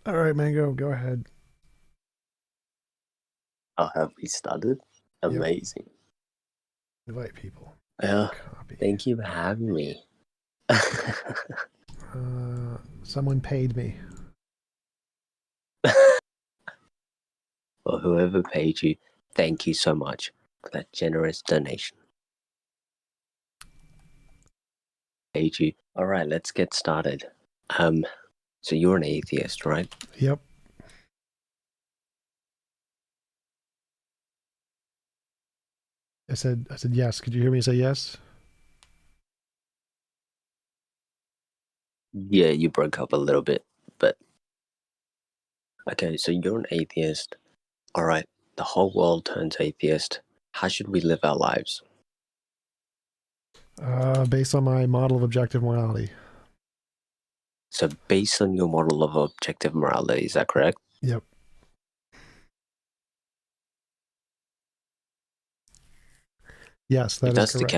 All right, Mango, go ahead. Oh, have we started? Yep, Amazing. invite people. Uh, Copy. Thank you for having me. Someone paid me. Well, whoever paid you, thank you so much for that generous donation. Paid you. All right, let's get started. So you're an atheist, right? Yep. I said yes. Could you hear me say yes? Yeah, you broke up a little bit, but okay, so you're an atheist. All right, the whole world turns atheist. How should we live our lives? Based on my model of objective morality. So based on your model of objective morality, is that correct? Yep. Yes, If that is that's the correct.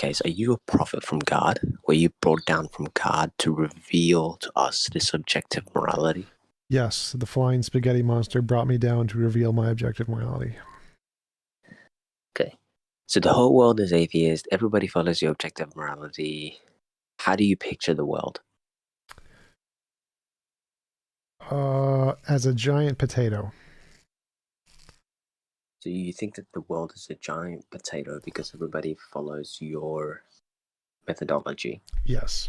case, are you a prophet from God? Were you brought down from God to reveal to us this objective morality? Yes, the flying spaghetti monster brought me down to reveal my objective morality. Okay. So the whole world is atheist. Everybody follows your objective morality. How do you picture the world? As a giant potato. So you think that the world is a giant potato because everybody follows your methodology? Yes.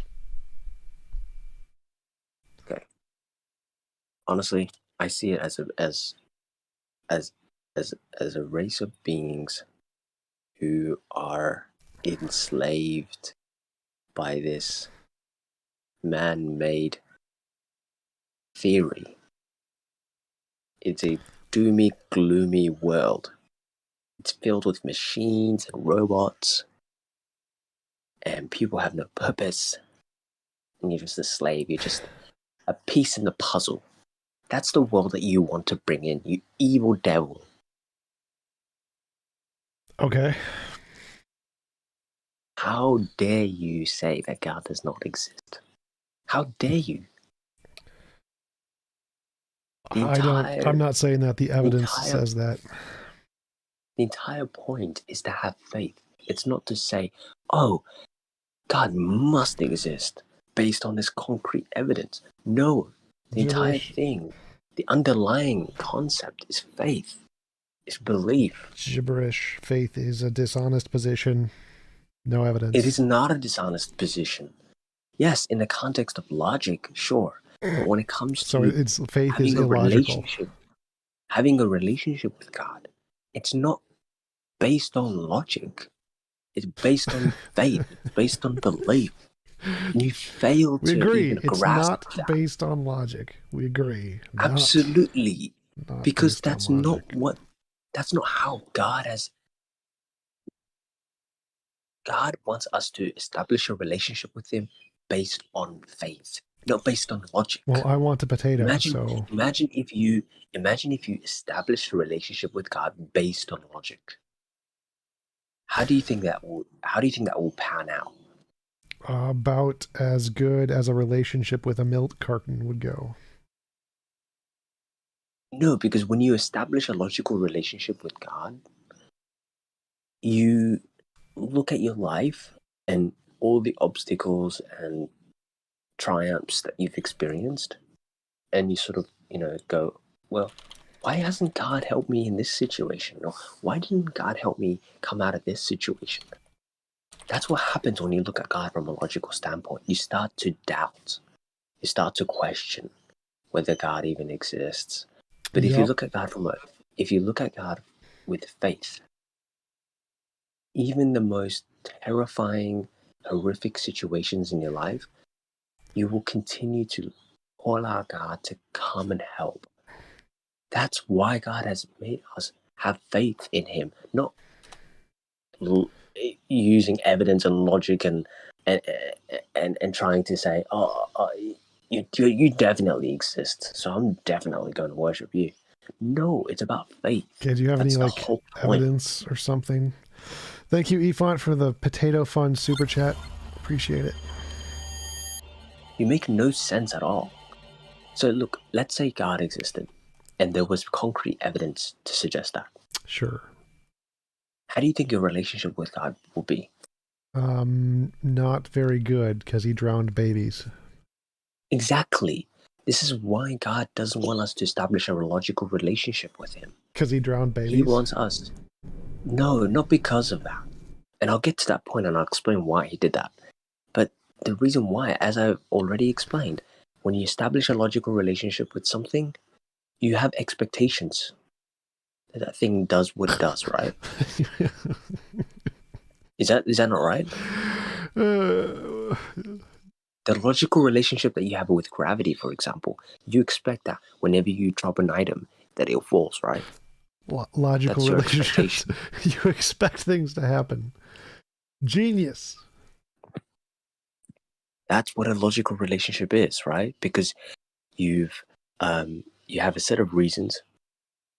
Okay. Honestly, I see it as as as a race of beings who are enslaved by this man-made theory. It's a doomy, gloomy world. It's filled with machines and robots, and people have no purpose. And you're just a slave. You're just a piece in the puzzle. That's the world that you want to bring in, you evil devil. Okay. How dare you say that God does not exist? How dare you? The I'm entire, not saying that. The the evidence entire, says that. the entire point is to have faith. It's not to say, "Oh, God must exist based on this concrete evidence." No, the entire Gibberish. thing, the underlying concept is faith, is belief. Gibberish. Faith is a dishonest position. No It evidence. is not a dishonest position. Yes, in the context of logic, sure. But when it comes So to it's faith is having a illogical. relationship, having a relationship with God, it's not based on logic. It's based on faith. It's based on belief. And you fail We to even agree. It's grasp not that. based on logic. We agree. Absolutely. Not Because based on logic. that's not how God wants us to establish a relationship with him based on faith, not based on Well, logic. I want a potato, Imagine so imagine if you imagine if you established a relationship with God based on logic. How do you think that will pan out? about as good as a relationship with a milk carton would go. No, because when you establish a logical relationship with God, you look at your life and all the obstacles and triumphs that you've experienced, and you sort of, go, well, why hasn't God helped me in this situation? Or why didn't God help me come out of this situation? That's what happens when you look at God from a logical standpoint. You start to doubt. You start to question whether God even exists. But Yep. if you look at God with faith, even the most terrifying, horrific situations in your life, you will continue to call out God to come and help. That's why God has made us have faith in Him, not using evidence and logic and and trying to say, you definitely exist, so I'm definitely going to worship you. No, it's about faith. Okay, do you have any That's the like whole point. evidence or something? Thank you, Efont, for the potato fund super chat. Appreciate it. You make no sense at all. So look, let's say God existed, and there was concrete evidence to suggest that. Sure. How do you think your relationship with God will be? Not very good because he drowned babies. Exactly. This is why God doesn't want us to establish a logical relationship with him. Because he drowned babies? He wants us. No, not because of that. And I'll get to that point and I'll explain why he did that. But the reason why, as I've already explained, when you establish a logical relationship with something, you have expectations that that thing does what it does, right? Is that not right? The logical relationship that you have with gravity, for example, you expect that whenever you drop an item, that it falls, right? Logical relationships. You expect things to happen. Genius. That's what a logical relationship is, right? Because you have a set of reasons,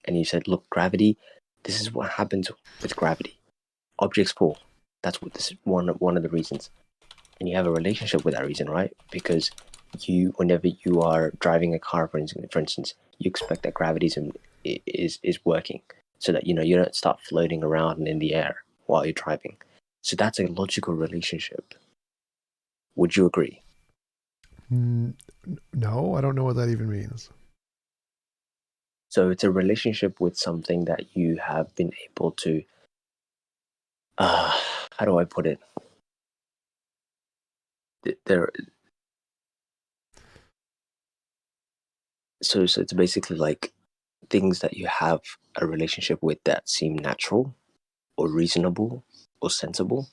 and you said, look, gravity, this is what happens with gravity. Objects fall. That's what this is one of the reasons. And you have a relationship with that reason, right? Because whenever you are driving a car, for instance, you expect that gravity is working, so that you don't start floating around in the air while you're driving. So that's a logical relationship. Would you agree? No, I don't know what that even means. So it's a relationship with something that you have been able to, how do I put it? So it's basically like things that you have a relationship with that seem natural or reasonable or sensible.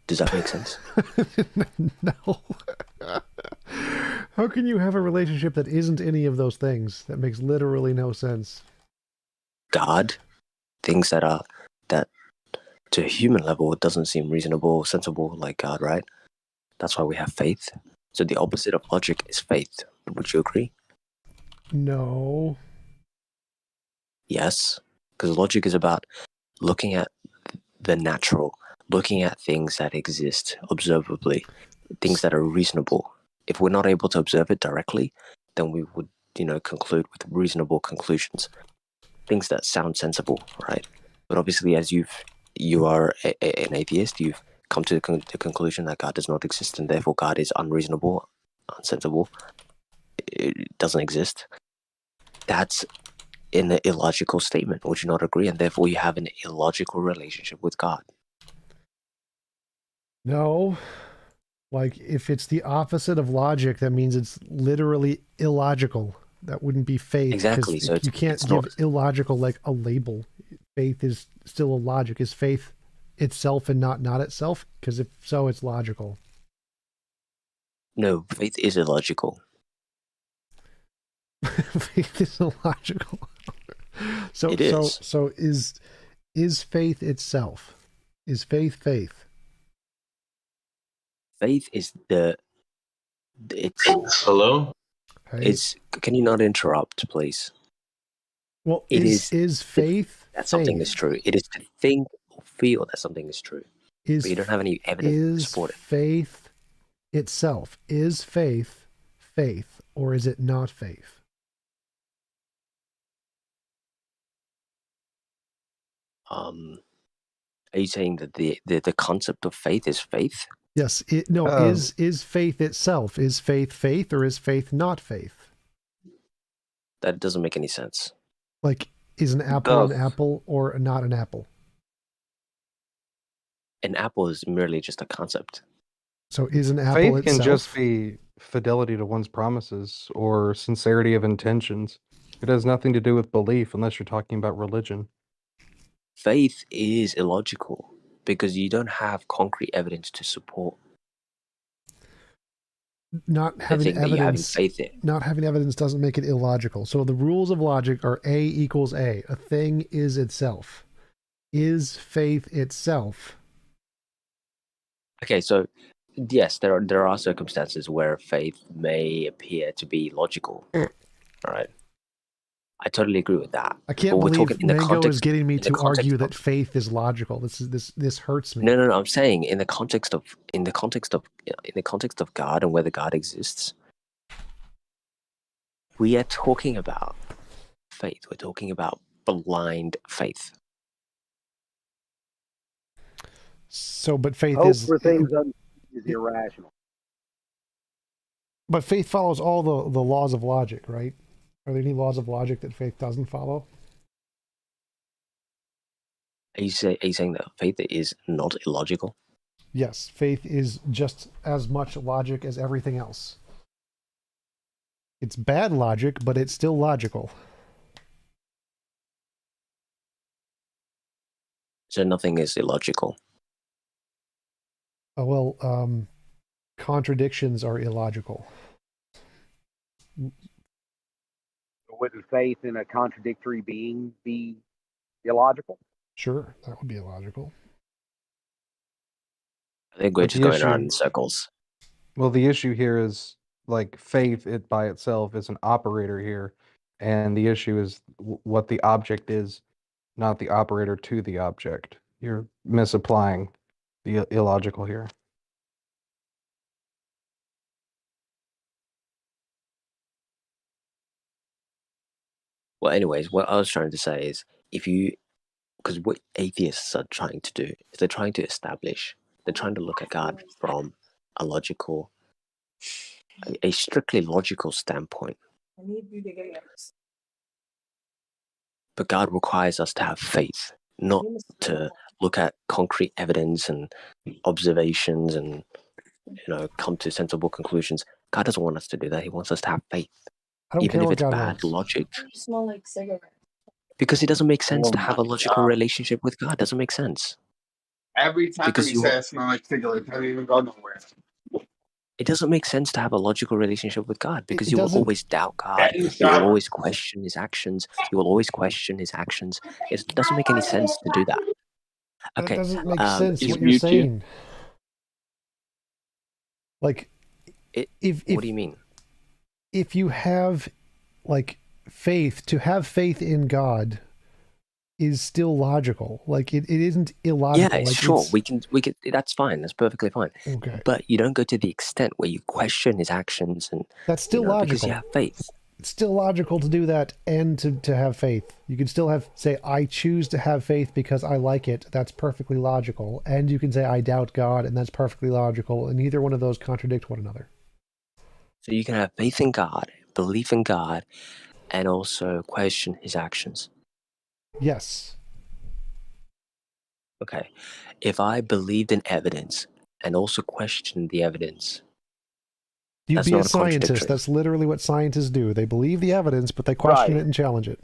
Does that make sense? No. How can you have a relationship that isn't any of those things? That makes literally no sense. God, things that to a human level, it doesn't seem reasonable or sensible like God, right? That's why we have faith. So the opposite of logic is faith. Would you agree? No. Yes, because logic is about looking at the natural, looking at things that exist observably, things that are reasonable. If we're not able to observe it directly, then we would, conclude with reasonable conclusions, things that sound sensible, right? But obviously, as you are an atheist, you've come to the conclusion that God does not exist, and therefore God is unreasonable, unsensible. It doesn't exist. That's an illogical statement. Would you not agree? And therefore, you have an illogical relationship with God. No. Like, if it's the opposite of logic, that means it's literally illogical. That wouldn't be faith. Exactly. So you can't give illogical like a label. Faith is still a logic. Is faith itself and not itself? Because if so, it's logical. No, faith is illogical. Faith is illogical. It is. So is faith itself? Is faith? Faith is it's hello. It's. Can you not interrupt, please? Well, is faith that something is true? It is to think or feel that something is true, but you don't have any evidence to support it. Faith itself, is faith, or is it not faith? Are you saying that the concept of faith is faith? Yes. Is faith itself? Is faith, or is faith not faith? That doesn't make any sense. Like, is an apple an apple or not an apple? An apple is merely just a concept. So is an apple faith itself? can just be fidelity to one's promises or sincerity of intentions. It has nothing to do with belief unless you're talking about religion. Faith is illogical because you don't have concrete evidence to support not having evidence. Faith in. Not having evidence doesn't make it illogical. So the rules of logic are A equals A. A thing is itself. Is faith itself? Okay, so yes, there are circumstances where faith may appear to be logical. All right, I totally agree with that. I can't believe Mango is getting me to argue that faith is logical. This hurts me. No. I'm saying in the context of God and whether God exists, We are talking about faith. We're talking about blind faith. So, but faith Hope is for things is irrational. But faith follows all the laws of logic, right? Are there any laws of logic that faith doesn't follow? Are you saying that faith is not illogical? Yes, faith is just as much logic as everything else. It's bad logic, but it's still logical. So nothing is illogical. Contradictions are illogical. Wouldn't faith in a contradictory being be illogical? Sure, that would be illogical. I think we're But just the going around issue- in circles. Well, the issue here is like faith it by itself is an operator here, and the issue is what the object is, not the operator to the object. You're misapplying the illogical here. Well, anyways, what I was trying to say is, because what atheists are trying to do is they're trying to look at God from a strictly logical standpoint. But God requires us to have faith, not to look at concrete evidence and observations and come to sensible conclusions. God doesn't want us to do that. He wants us to have faith, I don't even care if what it's God bad wants. logic. You smell like cigarette. Because it doesn't make sense Oh to have a my logical God. relationship with God. It doesn't make sense. Every time Because he you- says smell like cigarettes, I don't even go nowhere. It doesn't make sense to have a logical relationship with God because It you will doesn't- always doubt God. That You is will God. always question his actions. You will always question his actions. It doesn't make any sense to do that. That Okay. doesn't make sense He's what you're mute you. saying. Like, What do you mean? if you have like faith, to have faith in God is still logical. Like it isn't illogical. Yeah, like sure. We can. That's fine. That's perfectly fine. Okay. But you don't go to the extent where you question his actions and That's still because logical. you have faith. It's still logical to do that and to have faith. You can still say, I choose to have faith because I like it. That's perfectly logical. And you can say, I doubt God, and that's perfectly logical. And neither one of those contradict one another. So you can have faith in God, belief in God, and also question his actions. Yes. Okay. If I believed in evidence and also questioned the evidence, You'd that's be a not a scientist. contradictory. That's literally what scientists do. They believe the evidence, but they question Right. it and challenge it.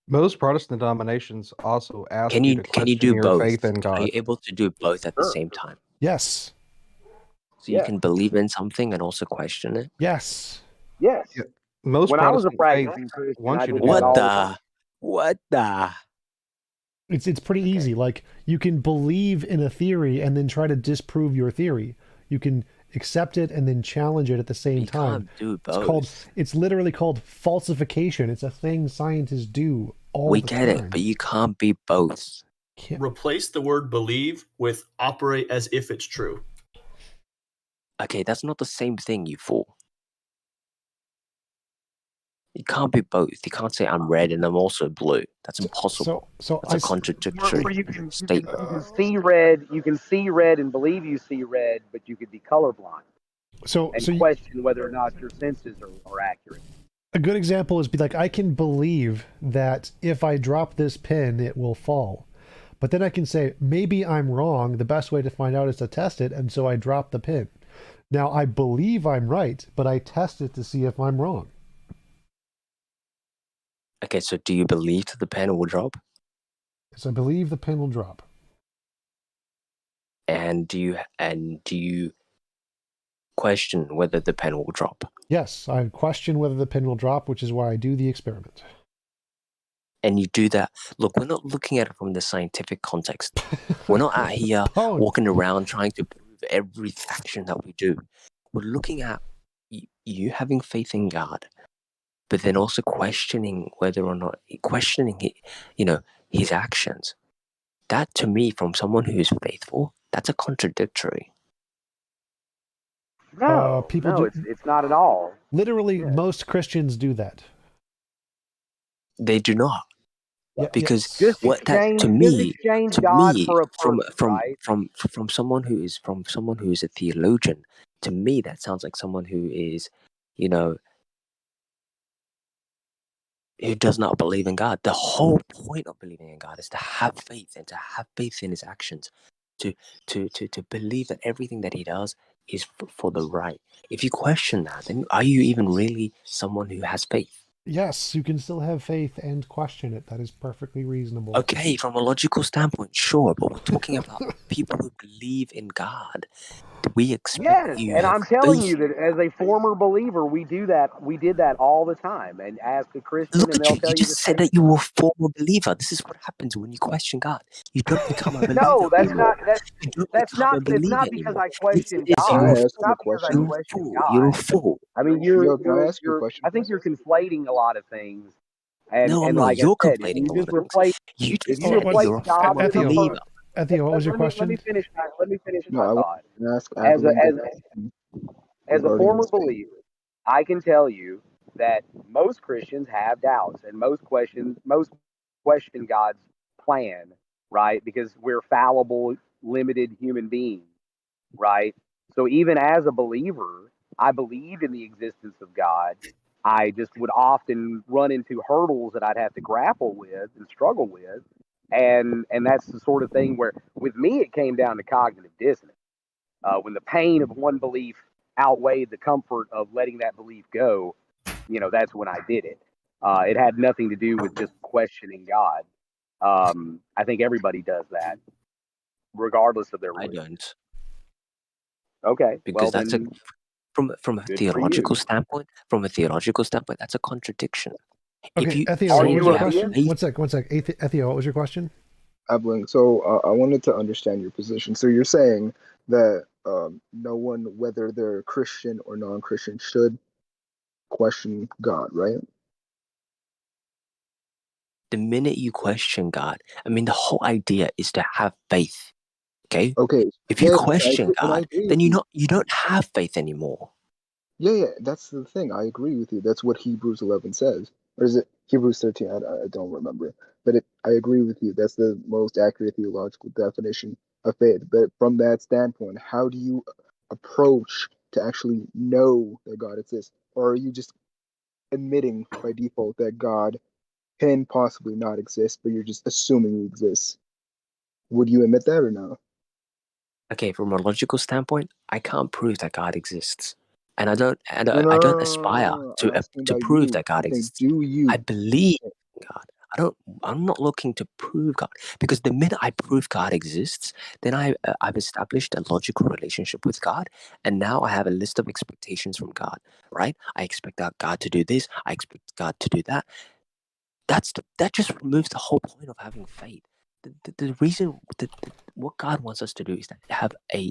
Most Protestant denominations also ask Can you you to can you question do your both? faith in Are God. you able to do both at the Sure. same time? Yes. So you Yeah. can believe in something and also question it? Yes. Yes. Yeah. Most When I was a Protestant faith practicing Christian, wants I you to did do that What all the the? time. What the? It's pretty Okay. easy. Like, you can believe in a theory and then try to disprove your theory. You can accept it and then challenge it at the same You time. can't do both. It's literally called falsification. It's a thing scientists do all We the get time. it, but you can't be both. Can't- Replace the word believe with operate as if it's true. Okay, that's not the same thing, you fool. You can't be both. You can't say I'm red and I'm also blue. That's impossible. So That's a Or contradictory you can statement. see red. You can see red and believe you see red, but you could be colorblind and question whether or not your senses are accurate. a good example is be like, I can believe that if I drop this pin, it will fall. But then I can say, maybe I'm wrong. The best way to find out is to test it. And so I drop the pin. Now I believe I'm right, but I test it to see if I'm wrong. Okay, so do you believe that the pen will drop? So I believe the pin will drop. And do you question whether the pen will drop? Yes, I question whether the pin will drop, which is why I do the experiment. And you do that. Look, we're not looking at it from the scientific context. We're not out here Pwn. walking around trying to prove every action that we do. We're looking at you having faith in God, but then also questioning whether or not his actions. That, to me, from someone who is faithful, that's a contradictory. No, People no, do. it's not at all. Literally, Yeah. most Christians do that. They do not. Yeah, Because Just what that exchange, to just me exchange God for a from person, right? someone who is a theologian, to me that sounds like someone who is, you know, who does not believe in God. The whole point of believing in God is to have faith and to have faith in his actions, to believe that everything that he does is for the right. If you question that, then are you even really someone who has faith? Yes, you can still have faith and question it. That is perfectly reasonable. Okay, from a logical standpoint, sure, but we're talking about people who believe in God. We expect Yes, that you and have I'm telling faith. you that as a former believer, we do that. We did that all the time. And ask a Christian, Look and at they'll you. You tell you the just said same that you thing. were a former believer. This is what happens when you question God. You don't become a believer No, that's anymore. not that. You don't That's become not. a It's believer not because anymore. I Yes, question it is. Can You're God. a I It's ask you a fool. not because I question? You're a question fool. You're a God. fool. I mean, Yo, can I ask you a question? I think you're conflating a lot of things. No, I'm And not. like I You're said, if complaining you a lot just of things. replace, You if just you Oh, said that replace what's you're a God with a former Ethio? person, believer. Ethio, what was your let me question? finish. Let me finish No, my I want thought. to ask As a Avalinga as a regarding former his faith. believer, I can tell you that most Christians have doubts, and most question God's plan, right? Because we're fallible, limited human beings, right? So even as a believer, I believe in the existence of God. I just would often run into hurdles that I'd have to grapple with and struggle with. And that's the sort of thing where with me it came down to cognitive dissonance. When the pain of one belief outweighed the comfort of letting that belief go, that's when I did it. It had nothing to do with just questioning God. I think everybody does that, regardless of their I religion. don't, Okay, well because that's a then, from a good for theological you. standpoint. From a theological standpoint, that's a contradiction. If Okay, you Ethio, Are what say was you you your a have question? theist? faith, One sec. Ethio, what was your question? Avalinga, so I wanted to understand your position. So you're saying that no one, whether they're Christian or non-Christian, should question God, right? the minute you question God, I mean, the whole idea is to have faith. Okay, Okay. if you Yeah, question and I God, agree then with you. you don't have faith anymore. Yeah, that's the thing. I agree with you. That's what Hebrews 11 says. Or is it Hebrews 13? I don't remember. But I agree with you. That's the most accurate theological definition of faith. But from that standpoint, how do you approach to actually know that God exists? Or are you just admitting by default that God can possibly not exist, but you're just assuming he exists? Would you admit that or no? Okay, from a logical standpoint, I can't prove that God exists, and No, no, I no, don't no, no, aspire no, no. I'm asking to about prove you. that God I'm saying, exists. do I you? believe in God. I'm not looking to prove God, because the minute I prove God exists, then I've established a logical relationship with God, and now I have a list of expectations from God. Right? I expect God to do this. I expect God to do that. That just removes the whole point of having faith. The reason what God wants us to do is to have a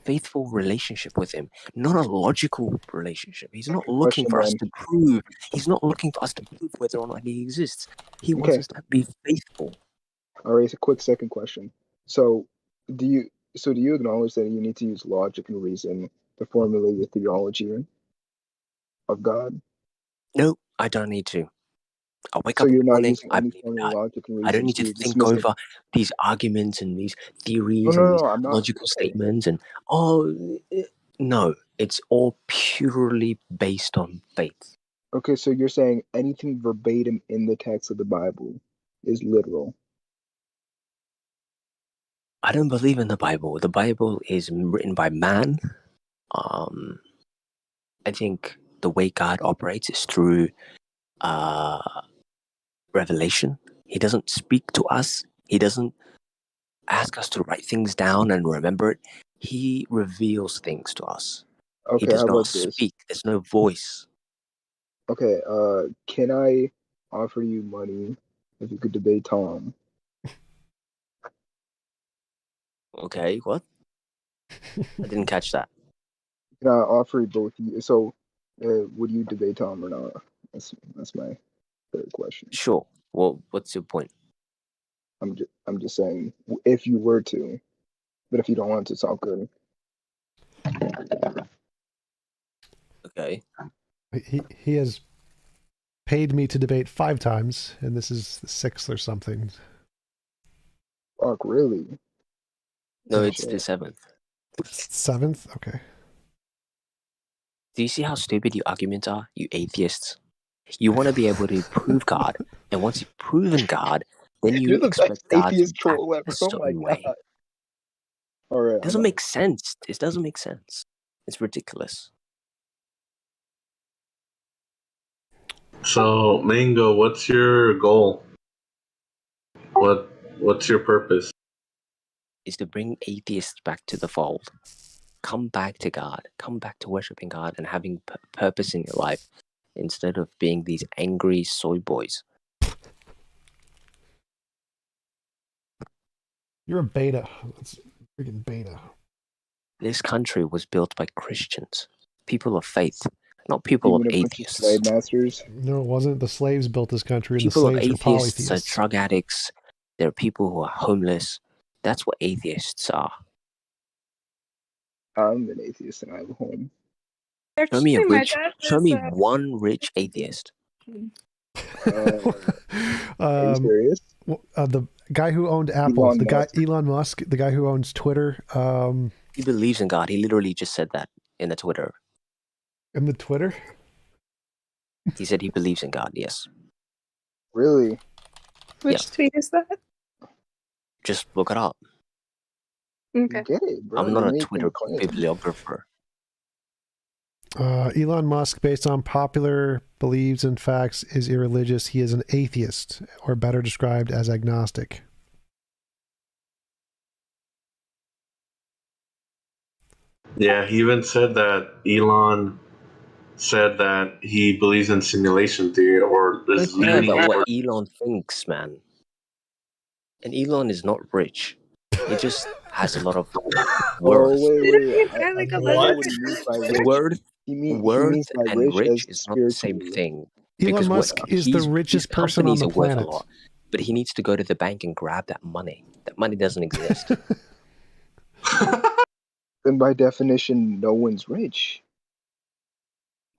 faithful relationship with him, not a logical relationship. He's not Second looking question for us then. to prove. He's not looking for us to prove whether or not he exists. He wants Okay. us to be faithful. All right, a quick second question. So, do you do you acknowledge that you need to use logic and reason to formulate your theology of God? No, I don't need to. I wake So up in you're the not morning, using I any believe in form of God. logic and I don't reason need to to think dismiss it. over these arguments and these No, theories no, and these no, I'm not. logical Okay, statements and no, it's all purely based on faith. okay. So you're saying anything verbatim in the text of the Bible is literal. I don't believe in the Bible. The Bible is written by man. I think the way God operates is through revelation. He doesn't speak to us. He doesn't ask us to write things down and remember it. He reveals things to us. He Okay, how does not about this? speak. There's no voice. Okay, can I offer you money if you could debate Tom? Okay, what? I didn't catch that. Can I offer both you? So, would you debate Tom or not? That's my third question. Sure. Well, what's your point? I'm just saying if you were to, but if you don't want to, it's all good. Okay. He has paid me to debate 5 times, and this is the 6th or something. Fuck, really? No, Yeah. it's the 7th. 7th? Okay. Do you see how stupid your arguments are, you atheists? You want to be able to prove God, and once you've proven God, then you You're the expect best God to atheist act troll a ever. Oh my certain god. way. All right. It doesn't make sense. It doesn't make sense. It's ridiculous. So, Mango, what's your goal? What's your purpose? Is to bring atheists back to the fold. Come back to God. Come back to worshiping God and having purpose in your life instead of being these angry soy boys. You're a beta. It's freaking beta. This country was built by Christians, people of faith, not people of Even a bunch of atheists. slave masters. No, it wasn't. The slaves built this country, and the People of slaves were atheists are polytheists. drug addicts. There are people who are homeless. That's what atheists are. I'm an atheist and I have a home. Show me a Actually, my rich. dad Show was, me one rich atheist. Are you serious? The guy who owned Apple, Elon Musk. Elon Musk, the guy who owns Twitter. He believes in God. He literally just said that in the Twitter. In the Twitter? He said he believes in God. Yes. Really? Which tweet is that? Just look it up. Okay. Get it, bro. I'm not You're a making Twitter claims. bibliographer. Elon Musk, based on popular beliefs and facts, is irreligious. He is an atheist, or better described as agnostic. Yeah, he even said that Elon said that he believes in simulation theory or I is don't care leaning about what towards. Elon thinks, man. And Elon is not rich. He just has a lot of worth. Oh, wait. Literally, I like know What? what he means by rich. Worth, He means worth, by and rich rich as is not the same spiritually. thing. Elon Because Musk is the richest person on companies the are worth a planet. lot, but he needs to go to the bank and grab that money. That money doesn't exist. Then by definition, no one's rich.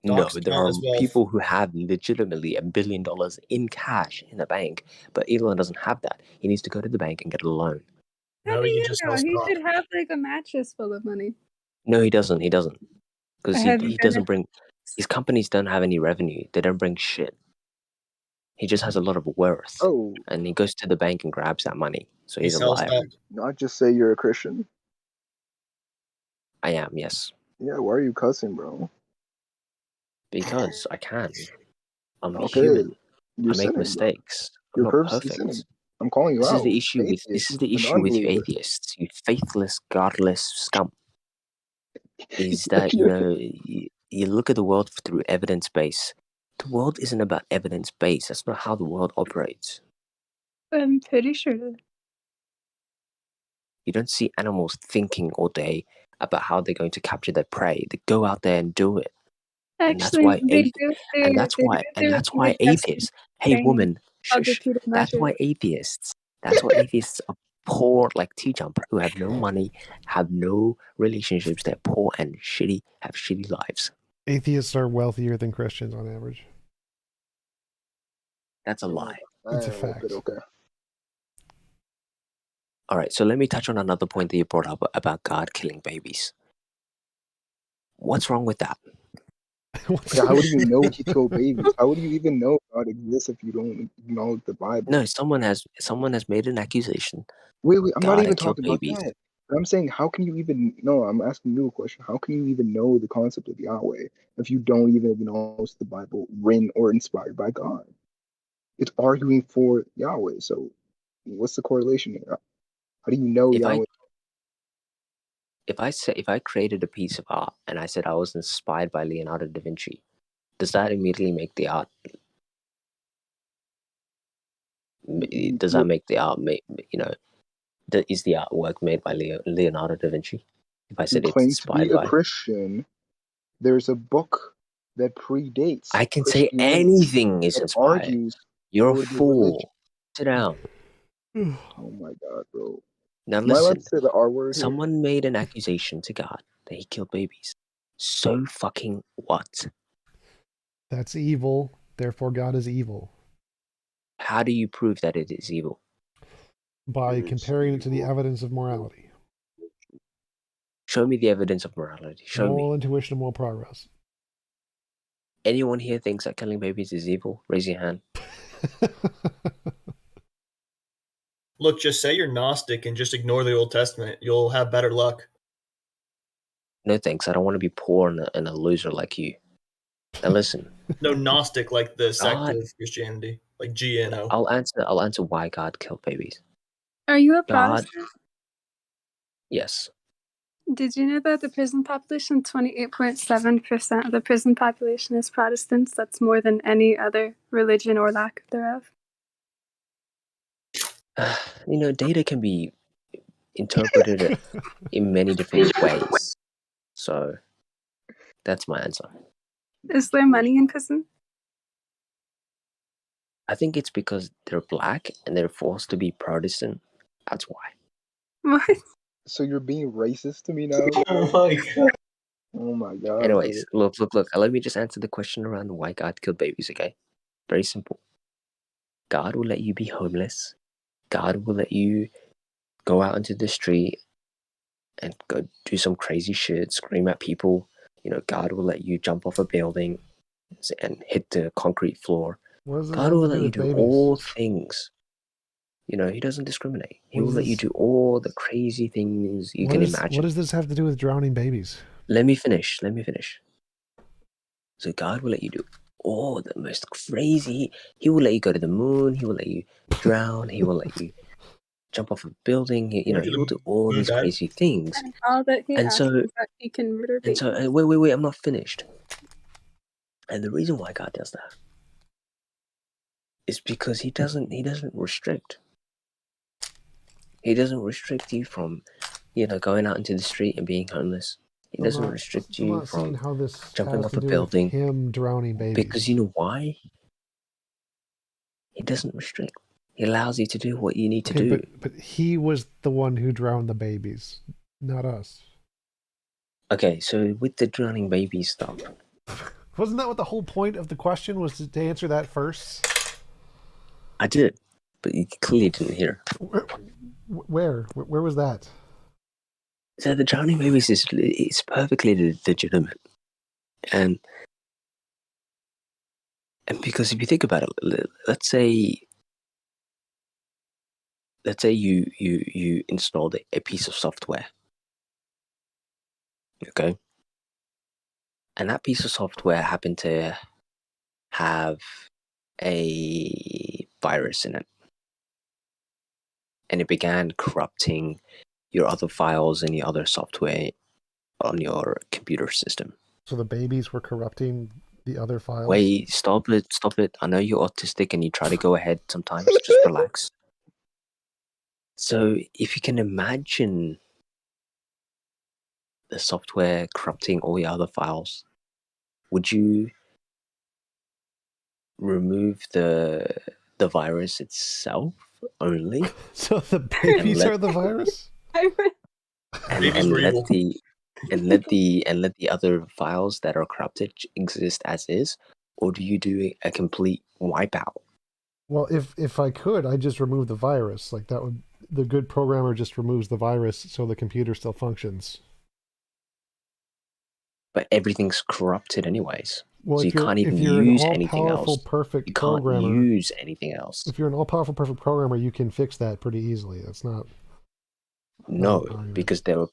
No, Dogs there count are as wealth. people who have legitimately $1 billion in cash in the bank, but Elon doesn't have that. He needs to go to the bank and get a loan. How Now do he can you just know? sell He stock. should have like a mattress full of money. No, he doesn't. He doesn't. Because Have you he been doesn't bring... His companies don't have any revenue. They don't bring shit. He just has a lot of worth. Oh, And he goes to the bank and grabs that money. So He he's sells alive. stock. not just say you're a Christian. I am, yes. Yeah, why are you cussing, bro? Because I can. I'm Okay, human. you're I make sinning, bro. mistakes. I'm You're not purposely perfect. sinning. I'm calling you This out. is the issue with you unbeliever. atheists, you faithless, godless scum. Is that you look at the world through evidence base. The world isn't about evidence base. That's not how the world operates. I'm pretty sure. You don't see animals thinking all day about how they're going to capture their prey. They go out there and do it. And that's Actually, why they do. and that's why atheists. Hey woman, shush. That's why atheists are poor like TJump, who have no money, have no relationships, they're poor and have shitty lives. Atheists are wealthier than Christians on average. That's a lie. It's a fact. Okay. Alright, so let me touch on another point that you brought up about God killing babies. What's wrong with that? Yeah, how do you know he killed babies? How would you even know God exists if you don't acknowledge the Bible? No, someone has made an accusation. Wait, I'm God not even had killed talking about babies. that. I'm saying, how can you even? No, I'm asking you a question. How can you even know the concept of Yahweh if you don't even acknowledge the Bible written or inspired by God? It's arguing for Yahweh. So, what's the correlation here? How do you know Yahweh? If I created a piece of art and I said I was inspired by Leonardo da Vinci, does that immediately make the art? Does that make the art? Is the artwork made by Leonardo da Vinci? If I said You it's claim to be inspired a by, Christian. There's a book that predates. I can say Christianity anything is that inspired. argues You're a for the fool. religion. Sit down. Oh my God, bro. Now Am I allowed listen. to say the R word here? Someone made an accusation to God that he killed babies. So fucking what? That's evil. Therefore, God is evil. How do you prove that it is evil? By comparing it to the evidence of morality. Show me the evidence of morality. Show Moral me. intuition and moral progress. Anyone here thinks that killing babies is evil? Raise your hand. Look, just say you're Gnostic and just ignore the Old Testament. You'll have better luck. No thanks. I don't want to be poor and a loser like you. Now listen. No, Gnostic like the sect God, of Christianity, like GNO. I'll answer why God killed babies. Are you a God. Protestant? Yes. Did you know that the prison population, 28.7% of the prison population is Protestants? That's more than any other religion or lack thereof. Data can be interpreted in many different ways. So that's my answer. Is there money in prison? I think it's because they're black and they're forced to be Protestant. That's why. What? So you're being racist to me now? Oh my god. Oh my god. Anyways, look. Let me just answer the question around why God killed babies, okay? Very simple. God will let you be homeless. God will let you go out into the street and go do some crazy shit, scream at people. God will let you jump off a building and hit the concrete floor. What does this God have will to let do you with do babies? all things. He doesn't discriminate. He will let you do all the crazy things you can imagine. What does this have to do with drowning babies? Let me finish. So God will let you do all the most crazy. He will let you go to the moon. He will let you drown. He will let you jump off a building. He will do all these crazy things. And all that he And asks so, is that he can murder babies. wait, I'm not finished. And the reason why God does that is because he doesn't restrict. He doesn't restrict you from, going out into the street and being homeless. He doesn't restrict you from how this jumping has off to a do building. with him drowning babies. Because you know why? He doesn't restrict. He allows you to do what you need to do. But he was the one who drowned the babies, not us. Okay, so with the drowning baby stuff. Wasn't that what the whole point of the question was, to answer that first? I did, but you clearly didn't hear. Where was that? So the drowning babies is perfectly legitimate, and because if you think about it, let's say you installed a piece of software, okay, and that piece of software happened to have a virus in it, and it began corrupting your other files and your other software on your computer system. So the babies were corrupting the other files? Wait, stop it. I know you're autistic and you try to go ahead sometimes. Just relax. So if you can imagine the software corrupting all your other files, would you remove the virus itself only? So the babies are the virus? and let the other files that are corrupted exist as is, or do you do a complete wipeout? Well, if I could, I'd just remove the virus. Like that would, the good programmer just removes the virus so the computer still functions. But everything's corrupted anyways. Well, so you can't even use anything else. Perfect you can't programmer, use anything else. If you're an all-powerful perfect programmer, you can fix that pretty easily. That's not... No, because there were...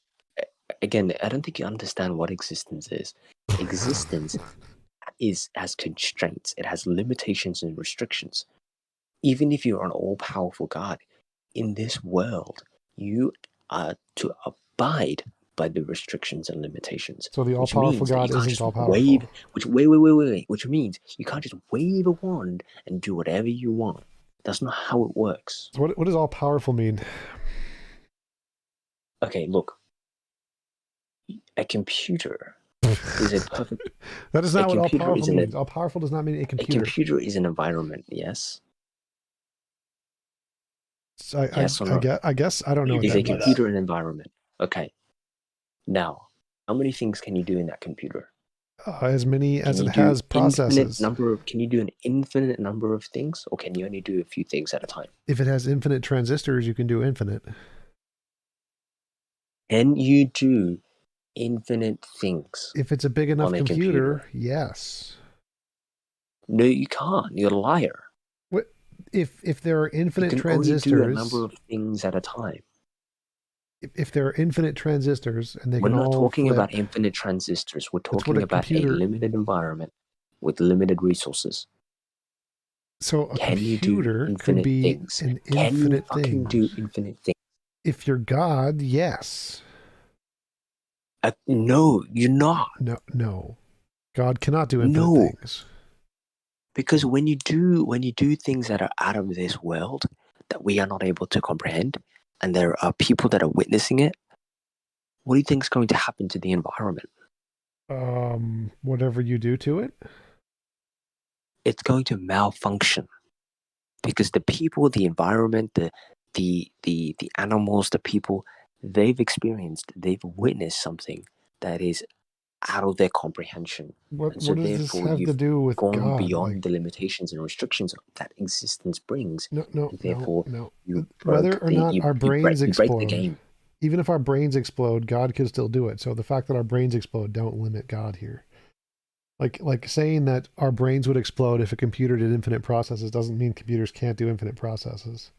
Again, I don't think you understand what existence is. Existence has constraints. It has limitations and restrictions. Even if you're an all-powerful God, in this world, you are to abide by the restrictions and limitations. So the all-powerful God isn't all-powerful. Which means you can't just wave a wand and do whatever you want. That's not how it works. So what does all-powerful mean? Okay, look. A computer is a perfect... That is not what all-powerful means. All-powerful does not mean a computer. A computer is an environment, yes? So I guess I don't know. Is a computer an environment? Okay. Now, How many things can you do in that computer? As many as Can it you do has processes. Can you do an infinite number of things, or can you only do a few things at a time? If it has infinite transistors, you can do infinite. Can you do infinite things If it's a big enough on a computer, yes. No, you can't. You're a liar. What if there are infinite You can transistors? only do a number of things at a time. If there are infinite transistors and they We're can not all talking flip, about infinite transistors. We're that's what talking a about computer. a limited environment with limited resources. So a Can you do computer could infinite be things? an Can you infinite fucking thing. do infinite things? If you're God, yes. No, you're not. No. God cannot do infinite No. things. Because when you do things that are out of this world that we are not able to comprehend, and there are people that are witnessing it, what do you think is going to happen to the environment? Whatever you do to it, it's going to malfunction because the people, the environment, the animals, the people, they've witnessed something that is out of their comprehension. what So does this therefore, have to you've do with gone God? beyond the limitations and restrictions that existence brings. No. Therefore, you Whether or not our brains you break the explode, game. even if our brains explode, God can still do it. So the fact that our brains explode don't limit God here. Like saying that our brains would explode if a computer did infinite processes doesn't mean computers can't do infinite processes.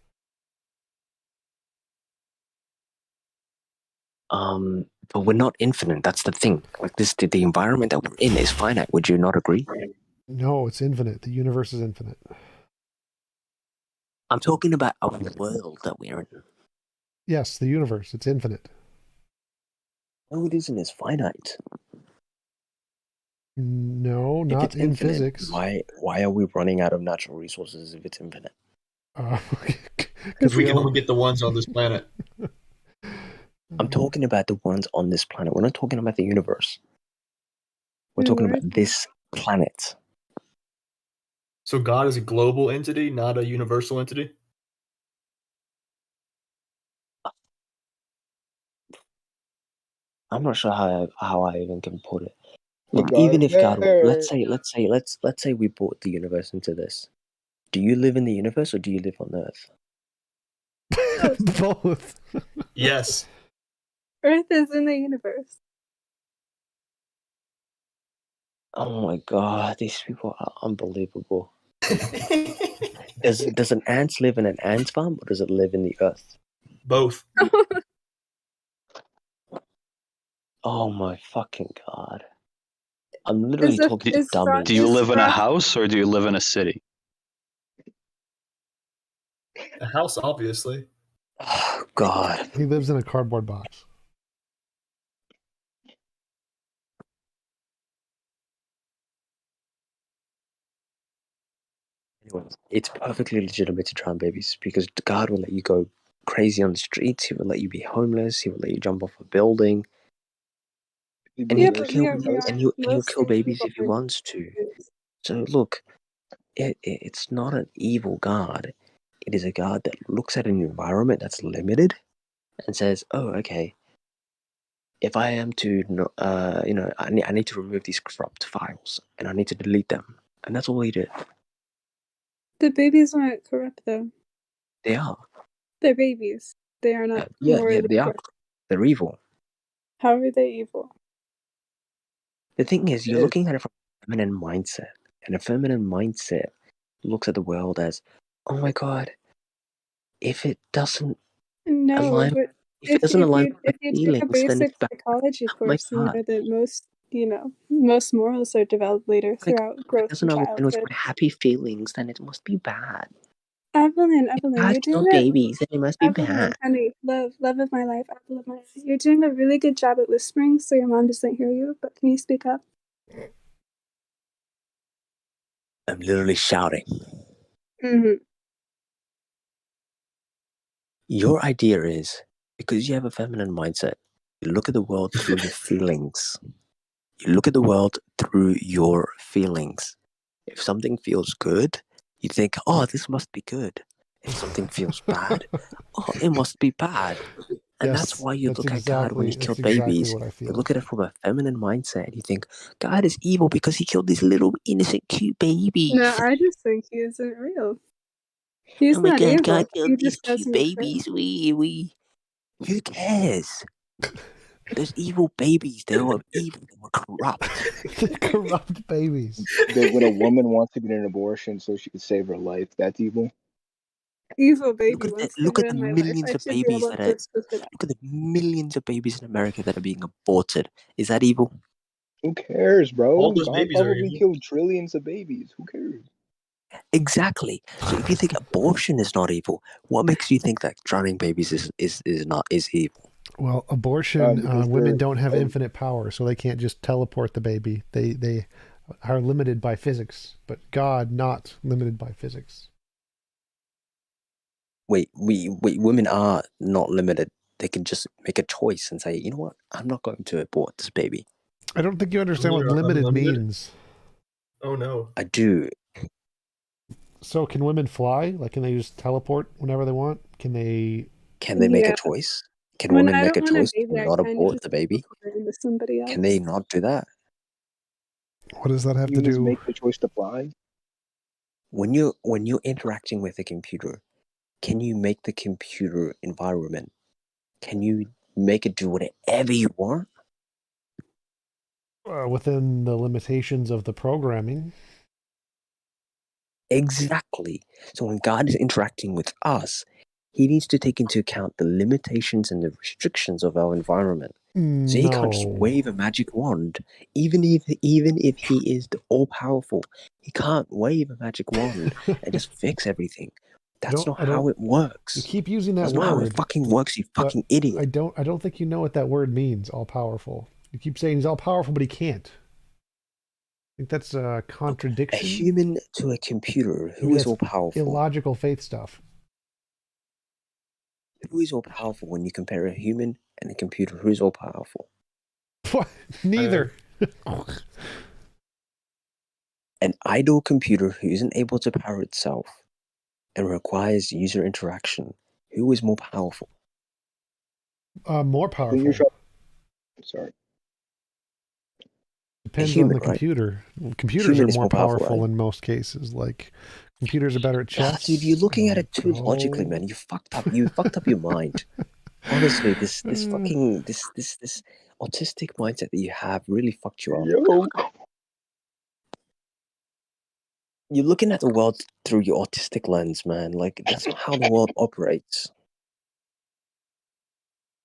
But we're not infinite. That's the thing. Like this, the environment that we're in is finite. Would you not agree? No, it's infinite. The universe is infinite. I'm talking about our world that we're in. Yes, the universe. It's infinite. No, it isn't. It's finite. No, If not it's in infinite, physics. why are we running out of natural resources if it's infinite? Because we can only get the ones on this planet. I'm talking about the ones on this planet. We're not talking about the universe. We're talking about this planet. So God is a global entity, not a universal entity? I'm not sure how I even can put it. Hey, Look, God, even if God, there. let's say we brought the universe into this. Do you live in the universe or do you live on Earth? Both. Yes. Earth is in the universe. Oh my God, these people are unbelievable. Does an ant live in an ant farm or does it live in the earth? Both. Oh my fucking God. I'm literally talking to dummies. Do you live in a house or do you live in a city? A house, obviously. Oh God. He lives in a cardboard box. Anyways, it's perfectly legitimate to try and babies because God will let you go crazy on the streets. He will let you be homeless. He will let you jump off a building. And he'll kill babies if he wants to. So look, it's not an evil God. It is a God that looks at an environment that's limited and says, "Oh, okay. If I am to, I need to remove these corrupt files and I need to delete them." And that's all he did. The babies aren't corrupt, though. They are. They're babies. They are not. Yeah, they are. They're evil. How are they evil? The thing is, you're looking at it from a feminine mindset, and a feminine mindset looks at the world as, "Oh my God, if it doesn't align, if it doesn't align with my if you take a feelings, then it's basic bad." psychology Oh my course, you God. know that most morals are developed later throughout If it growth doesn't and align with childhood. my happy feelings, then it must be bad. Evelyn, you're kill doing babies, then it must be Evelyn, bad. honey, love of my life, apple of my eye. You're doing a really good job at whispering, so your mom doesn't hear you. But can you speak up? I'm literally shouting. Mm-hmm. Your idea is, because you have a feminine mindset, you look at the world through your feelings. You look at the world through your feelings. If something feels good, you think, "Oh, this must be good." If something feels bad, "Oh, it must be bad." And Yes, that's why you that's look at God when he exactly killed exactly babies. what I You feel. look at it from a feminine mindset. You think God is evil because he killed these little innocent, cute babies. No, I just think he isn't real. He's Oh my not God, evil. God He killed these just cute doesn't babies. exist. Who cares? Those evil babies, they were evil. They were corrupt. Corrupt babies. That when a woman wants to get an abortion so she could save her life, that's evil. Evil baby Look at wants the, look to at the ruin my life. millions I of should be babies able that to are. split it. Look at the millions of babies in America that are being aborted. Is that evil? Who cares, bro? All those God babies are probably evil. killed trillions of babies. Who cares? Exactly. So if you think abortion is not evil, what makes you think that drowning babies is evil? Well, abortion, Because women they're don't have infinite power, so they can't just teleport the baby. They are limited by physics, but God not limited by physics. Wait, women are not limited. They can just make a choice and say, you know what, I'm not going to abort this baby. I don't think you understand what Women are limited unlimited? means. Oh no. I do. So can women fly? Like, can they just teleport whenever they want? Can they? Can they make Yeah. a choice? Can When women I make don't a want a choice to baby, I not kind of abort just the baby? put it into somebody else. Can they not do that? What does that have to humans do? make the choice to fly. When you're interacting with a computer, can you make the computer environment? Can you make it do whatever you want? Within the limitations of the programming. Exactly. So when God is interacting with us, he needs to take into account the limitations and the restrictions of our environment. So he can't just No. wave a magic wand. Even if he is the all-powerful, he can't wave a magic wand and just fix everything. That's not how it You works. keep using that That's word. not how it fucking works, you but fucking idiot. I don't think you know what that word means, all powerful. You keep saying he's all powerful, but he can't. I think that's a contradiction. A human to a computer, who Maybe is that's all powerful? illogical faith stuff. Who is all powerful when you compare a human and a computer? Who is all powerful? What? Neither. An idle computer who isn't able to power itself and requires user interaction. Who is more powerful? More I think you're powerful. sorry. Depends human, on the right? computer. Computers Human are is more more powerful, right? in most cases. Like, computers are better at chess. Dude, you're looking at and it too logically, Go. man. You fucked up. You fucked up your mind. Honestly, this fucking this autistic mindset that you have really fucked you up. Yo. You're looking at the world through your autistic lens, man. Like, that's not how the world operates.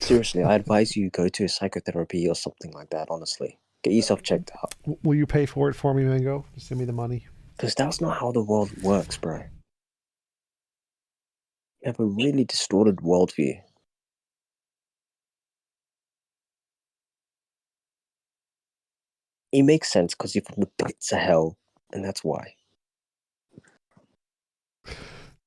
Seriously, I advise you go to a psychotherapy or something like that, honestly. Get yourself checked out. Will you pay for it for me, Mango? Just send me the money. Because that's not how the world works, bro. You have a really distorted worldview. It makes sense because you're from the pits of hell, and that's why. You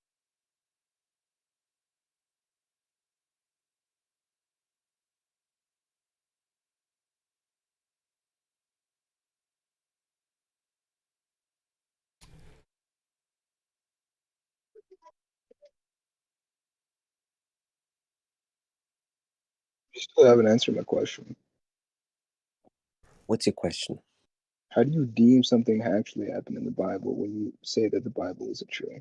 still haven't answered my question. What's your question? How do you deem something actually happened in the Bible when you say that the Bible isn't true?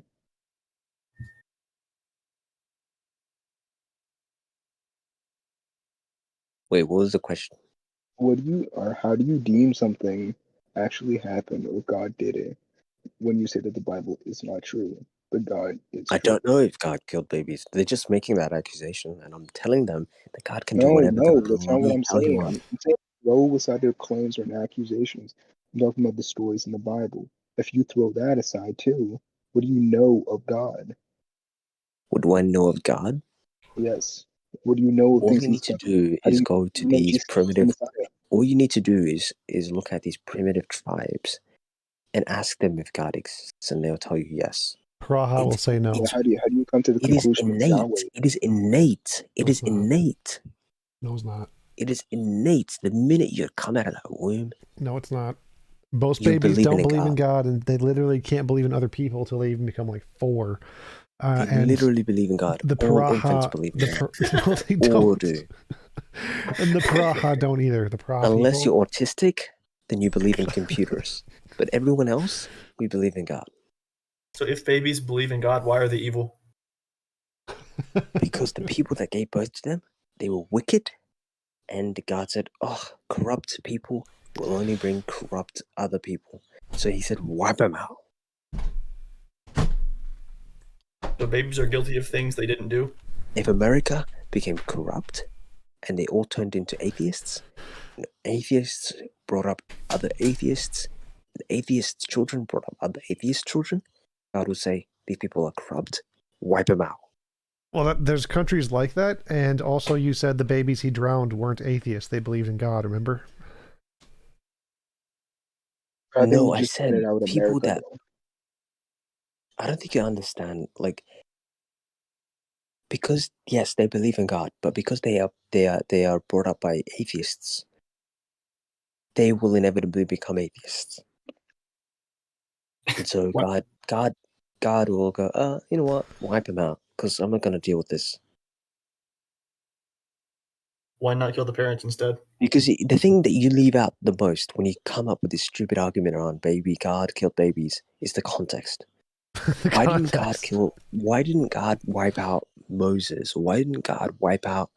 Wait, what was the question? How do you deem something actually happened or God did it when you say that the Bible is not true, but God is I true? don't know if God killed babies. They're just making that accusation, and I'm telling them that God can do No, whatever the that's not what bloody I'm hell he saying. wants. I'm saying throw aside their claims or accusations. I'm talking about the stories in the Bible. If you throw that aside too, what do you know of God? What do I know of God? Yes. What do you know of All things you he's need to done? do How do is you go to know that these Jesus is the primitive. Messiah? All you need to do is look at these primitive tribes and ask them if God exists, and they'll tell you yes. Praha will say no. Well, how do you come to the It is conclusion it's innate. Yahweh? It is innate. It No, is it's not. innate. No, it's not. It is innate. The minute you come out of that womb, No, it's not. Most you babies believe don't in believe in God. God, and they literally can't believe in other people until they even become like 4. They and literally believe in God. the All infants Paraha, believe in the God. well, they All don't. do. And the Paraha don't either. The Paraha Unless people. you're autistic, then you believe in computers. But everyone else, we believe in God. So if babies believe in God, why are they evil? Because the people that gave birth to them, they were wicked. And God said, corrupt people will only bring corrupt other people. So he said, wipe them out. So babies are guilty of things they didn't do? If America became corrupt and they all turned into atheists, and atheists brought up other atheists, and atheists' children brought up other atheist children, God would say, these people are corrupt, wipe them out. Well, there's countries like that, and also you said the babies he drowned weren't atheists; they believed in God. Remember? No, I said people America, that. I don't think you understand. Like, because yes, they believe in God, but because they are brought up by atheists, they will inevitably become atheists. And so God will go, you know what, wipe them out, because I'm not going to deal with this. Why not kill the parents instead? Because the thing that you leave out the most when you come up with this stupid argument around God killed babies is the context. Why didn't God wipe out Moses? Why didn't God wipe out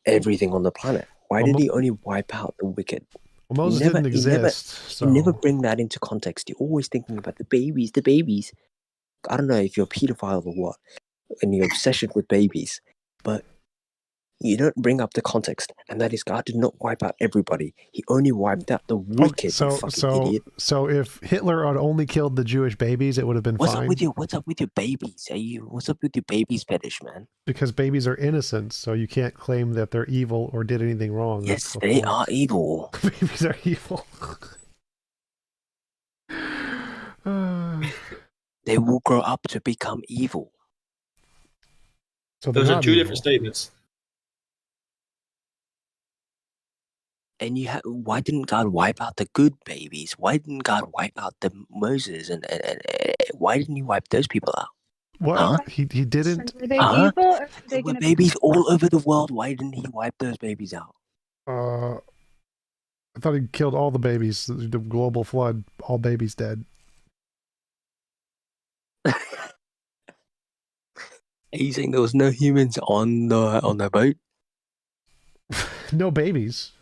everything on the planet? Why did he only wipe out the wicked? Well, Moses didn't exist. You never bring that into context. You're always thinking about the babies. I don't know if you're a pedophile or what, and you're obsessed with babies, but you don't bring up the context, and that is God did not wipe out everybody. He only wiped out the wicked. You fucking idiot. So if Hitler had only killed the Jewish babies, it would have been fine. What's up with your babies? What's up with your babies fetish, man? Because babies are innocent, so you can't claim that they're evil or did anything wrong. Yes, they are evil. Babies are evil. They will grow up to become evil. So those are two different statements. And why didn't God wipe out the good babies? Why didn't God wipe out the Moses and why didn't he wipe those people out? What? Huh? He didn't. Were they evil or were they going to babies all over the world? Why didn't he wipe those babies out? I thought he killed all the babies. The global flood, all babies dead. Are you saying there was no humans on the boat? No babies.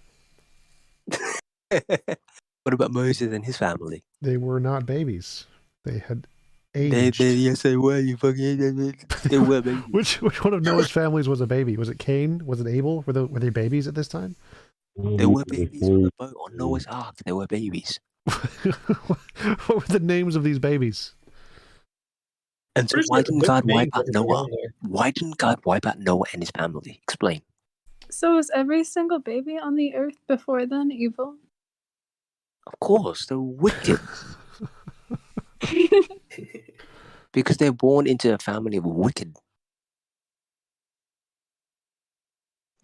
What about Moses and his family? They were not babies. They had aged. Yes, they were. You fucking. They were babies. Which one of Noah's families was a baby? Was it Cain? Was it Abel? Were they babies at this time? They were babies on the boat on Noah's Ark. They were babies. What were the names of these babies? And so why didn't God wipe out Noah? Why didn't God wipe out Noah and his family? Explain. So was every single baby on the earth before then evil? Of course, they're wicked. Because they're born into a family of wicked.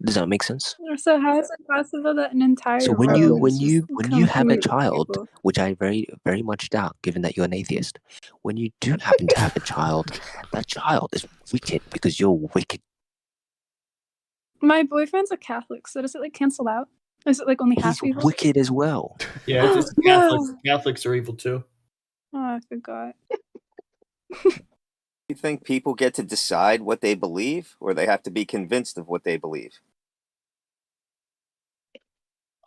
Does that make sense? So how is it possible that an entire So when you have a child, which I very, very much doubt, given that you're an atheist, when you do happen to have a child, that child is wicked because you're wicked. My boyfriend's a Catholic, so does it cancel out? Is it only half evil? He's wicked as well. Yeah, it's Catholics. Catholics are evil too. Oh, I forgot. You think people get to decide what they believe, or they have to be convinced of what they believe?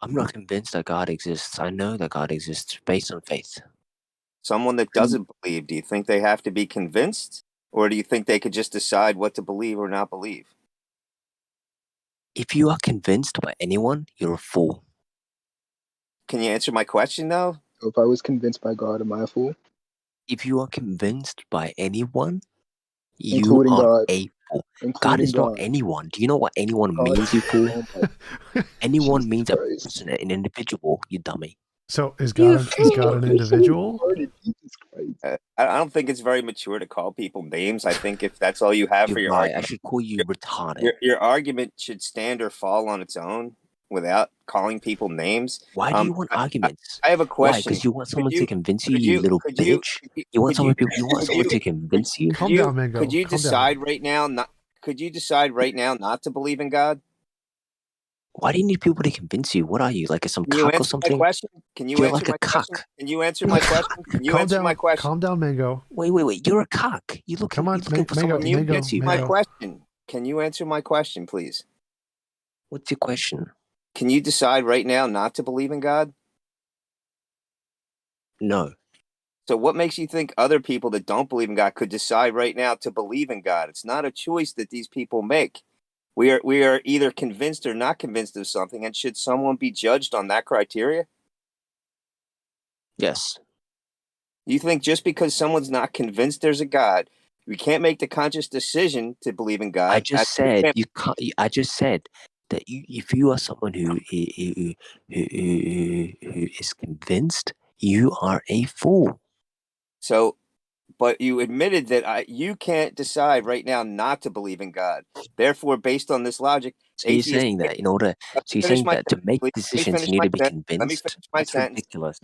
I'm not convinced that God exists. I know that God exists based on faith. Someone that doesn't believe, do you think they have to be convinced, or do you think they could just decide what to believe or not believe? If you are convinced by anyone, you're a fool. Can you answer my question, though? So if I was convinced by God, am I a fool? If you are convinced by anyone, Including you are God. a fool. Including God is not God. anyone. Do you know what anyone God. means, you fool? Anyone Jesus means Christ. a person, an individual, you dummy. So is God an individual? I don't think it's very mature to call people names. I think if that's all you have for your right. argument, I should call you retarded. Your argument should stand or fall on its own. without calling people names? Why do you want arguments? I have a Why? question. Because you want someone Could to you convince you, could you you little could you bitch. could you You want could you someone could to convince you. Calm down, Mango. could you Calm decide down. right now not could you decide right now not to believe in God? Why do you need people to convince you? What are you, like some Can you cock or answer my something? question? Can you You're answer like a my question? cock. Can you answer my question? Can you Calm answer my down. question? Calm down, Mango. Wait. You're a cock. You're Come on, looking for someone Mango. Can you Mango. answer my question? Can you answer my question, please? What's your question? Can you decide right now not to believe in God? No. So what makes you think other people that don't believe in God could decide right now to believe in God? It's not a choice that these people make. We are either convinced or not convinced of something, and should someone be judged on that criteria? Yes. You think just because someone's not convinced there's a God, we can't make the conscious decision to believe in God? I just said you can't. I just said that if you are someone who is convinced, you are a fool. So, but you admitted that you can't decide right now not to believe in God. Therefore, based on this logic, So you're saying that to make decisions, you need to be convinced? Let me finish my That's sentence. ridiculous.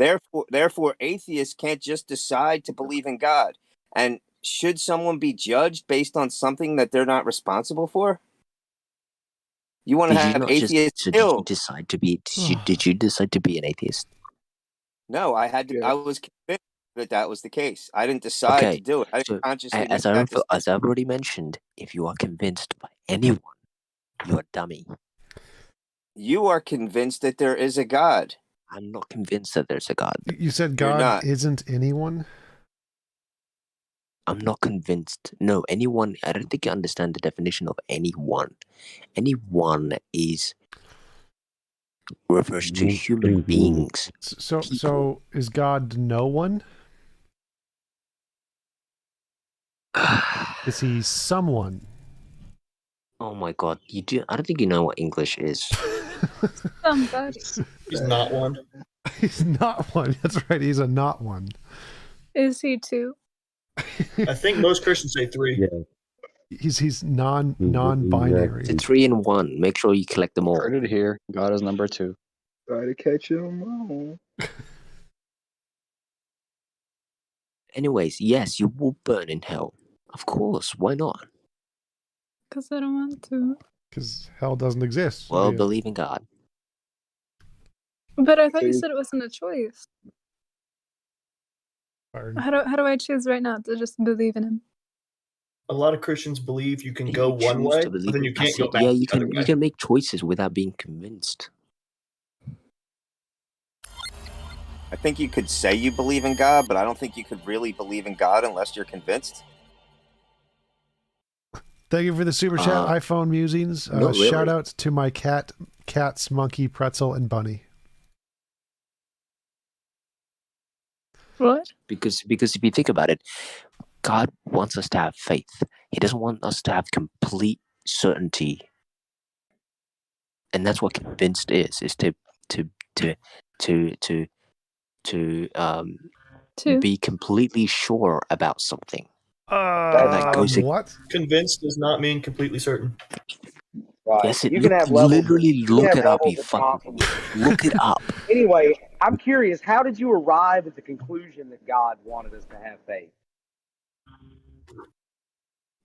Therefore, atheists can't just decide to believe in God. And should someone be judged based on something that they're not responsible for? You want to have atheists killed? Did you decide to be an atheist? No, I had to. I was convinced that was the case. I didn't decide to do it. I didn't consciously make that decision. As I've already mentioned, if you are convinced by anyone, you're a dummy. You are convinced that there is a God. I'm not convinced that there's a God. You said God isn't anyone? I'm not convinced. No, anyone. I don't think you understand the definition of anyone. Anyone refers to human beings. So is God no one? Is he someone? Oh my God! I don't think you know what English is. Somebody. He's not one. He's not one. That's right. He's a not one. Is he two? I think most Christians say three. Yeah. He's non-binary. It's 3 and 1. Make sure you collect them all. Heard it here. God is number 2. Try to catch him all. Anyways, yes, you will burn in hell. Of course. Why not? Because I don't want to. Because hell doesn't exist. Well, believe in God. But I thought you said it wasn't a choice. How do I choose right now to just believe in him? A lot of Christians believe you can go one way, but then you can't go back. Yeah, you can make choices without being convinced. I think you could say you believe in God, but I don't think you could really believe in God unless you're convinced. Thank you for the super chat, iPhone musings. Really. Shout out to my cats, monkey, pretzel, and bunny. What? Because if you think about it, God wants us to have faith. He doesn't want us to have complete certainty. And that's what convinced is to be completely sure about something. What? Convinced does not mean completely certain. Right. Yes, you can have levels. Look it up, you fucking look it up. Anyway, I'm curious, how did you arrive at the conclusion that God wanted us to have faith?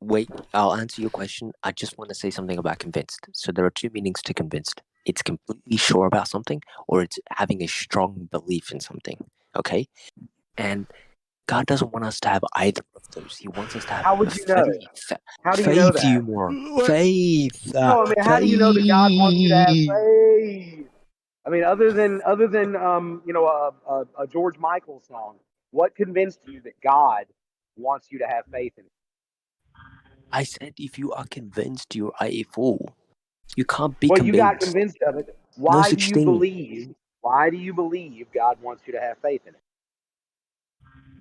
Wait, I'll answer your question. I just want to say something about convinced. So there are 2 meanings to convinced. It's completely sure about something, or it's having a strong belief in something. Okay? And God doesn't want us to have either of those. He wants us to have How would you know? How do you know that? You moron. Faith. No, I mean, how do you know that God wants you to have faith? I mean, other than a George Michael song, what convinced you that God wants you to have faith in it? I said if you are convinced, you are a fool. You can't be convinced. Well, you got convinced of it. Why do you believe? Why do you believe God wants you to have faith in it?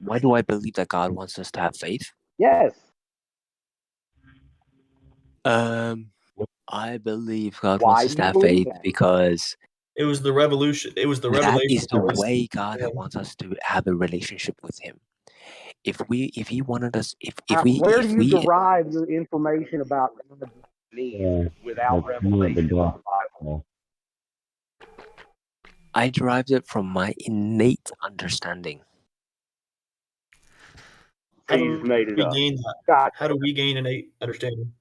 Why do I believe that God wants us to have faith? Yes. I believe God wants us to have faith because it was the revolution. It was the revelation. That is the way God wants us to have a relationship with Him. If He wanted us, where do you derive your information about God's needs without revelation from the Bible? I derived it from my innate understanding. How He's do made it we up. gain that? Gotcha. How do we gain innate understanding?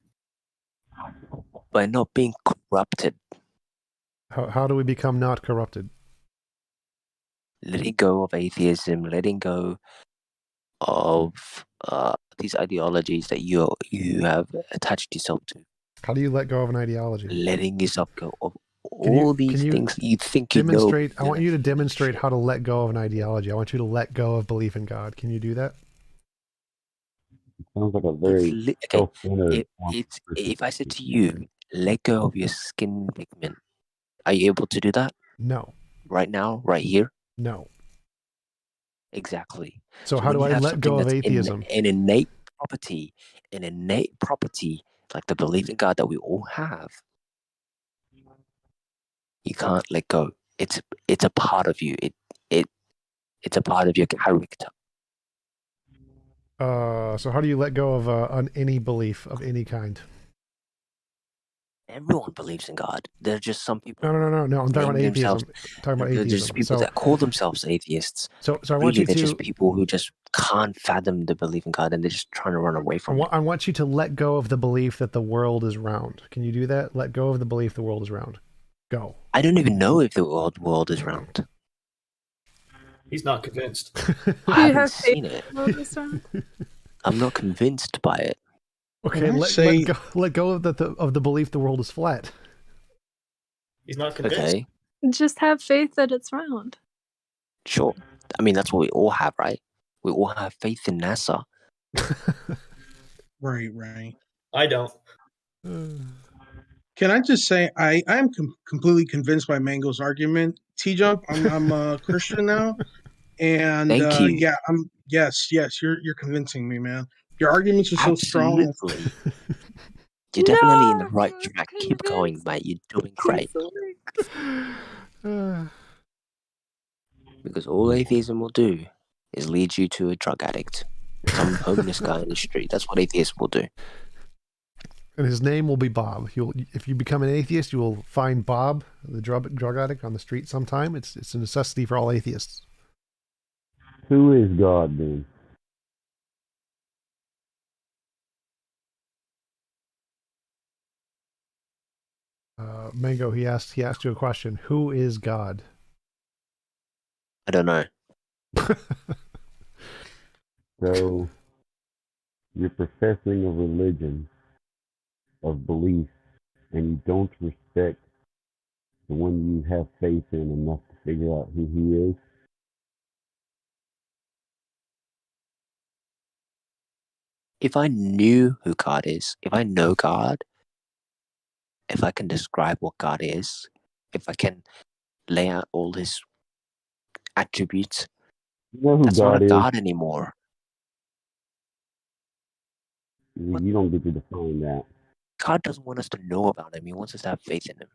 By not being corrupted. How do we become not corrupted? Letting go of atheism, letting go of these ideologies that you have attached yourself to. How do you let go of an ideology? Letting yourself go of all these things that you think you know. Demonstrate. I want you to demonstrate how to let go of an ideology. I want you to let go of belief in God. Can you do that? Sounds like a very self-centered. If I said to you, let go of your skin pigment, are you able to do that? No. Right now, right here? No. Exactly. So how do I let go of atheism? An innate property like the belief in God that we all have, you can't let go. It's a part of you. It's a part of your character. So how do you let go of any belief of any kind? Everyone believes in God. There's just some people. No. I'm talking about atheism. There's just people that call themselves atheists. So I really, want you they're to. just people who just can't fathom the belief in God, and they're just trying to run away from it. I want you to let go of the belief that the world is round. Can you do that? Let go of the belief the world is round. Go. I don't even know if the world is round. He's not convinced. I haven't seen it. I'm not convinced by it. Okay, let go of the belief the world is flat. He's not convinced. Okay. Just have faith that it's round. Sure. I mean, that's what we all have, right? We all have faith in NASA. Right. I don't. Can I just say I am completely convinced by Mango's argument. TJump, I'm a Christian now, and Thank you. yeah, yes, you're convincing me, man. Your arguments are so strong. Absolutely. You're definitely in the right track. Keep going, mate. You're doing great. Because all atheism will do is lead you to a drug addict, some homeless guy in the street. That's what atheism will do. And his name will be Bob. If you become an atheist, you will find Bob, the drug addict, on the street sometime. It's a necessity for all atheists. Who is God then? Mango, he asked you a question. Who is God? I don't know. So you're professing a religion of belief, and you don't respect the one you have faith in enough to figure out who he is. If I knew who God is, if I know God, if I can describe what God is, if I can lay out all his attributes, You know who that's God not a is? God anymore. You don't get to define that. God doesn't want us to know about him. He wants us to have faith in him.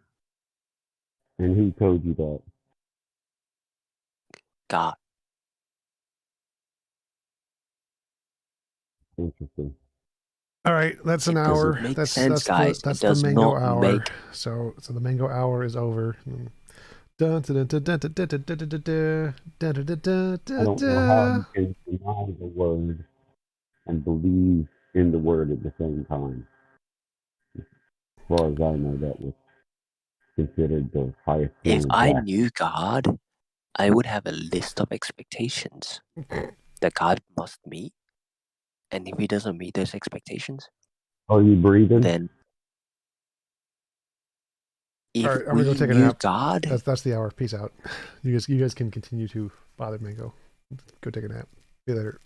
And who told you that? God. Interesting. All right, that's an hour. That's guys. That's the mango hour. So the mango hour is over. I don't know how you can deny the word and believe in the word at the same time. As far as I know, that was considered the highest form If of I blasphemy. knew God, I would have a list of expectations that God must meet. And if he doesn't meet those expectations, are you breathing? Then if all right, I'm we gonna go take a knew nap. God, That's the hour. Peace out. You guys can continue to bother Mango. Go take a nap. See you later.